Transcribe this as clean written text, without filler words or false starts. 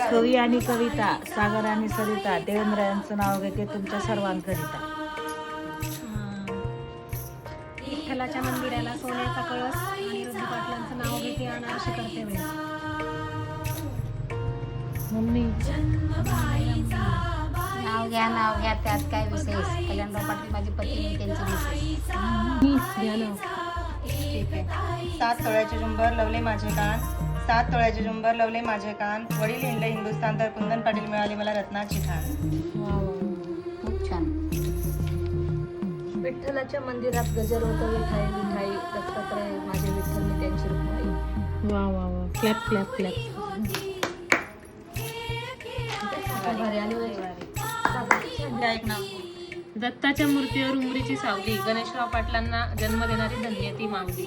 कवी आणि कविता, सागर आणि सरिता, देवेंद्र यांचं नाव घेते तुमच्या सर्वांकरिता. विठ्ठलाच्या मंदिराला सोन्याचा कळस, अनिरुद्ध पाटलांचं नाव घेते अनारशी करते वेळ. मम्मी नाव घ्या त्यात काय विशेष. कल्याणराव पाटील माझी पत्नी, त्यांची मिसेस. घ्या नाव. ठीक आहे. 7 तोळ्याचे झुंबर लवले माझे कान, 7 तोळ्याचे झुंबर लवले माझे कान, वडील हिंडले हिंदुस्थान तर कुंदन पाटील मिळाली मला रत्नाची खान. खूप छान. विठ्ठलाच्या मंदिरात गजर होतो विठाई विठाई, दत्तात्रय माझे विठ्ठल मी त्यांची रुक्माई. वा वा वा. Clap clap clap. ऐक ना. दत्ताच्या मूर्तीवर उमरीची सावली, गणेशराव पाटलांना जन्म देणारी धन्य ती माऊली.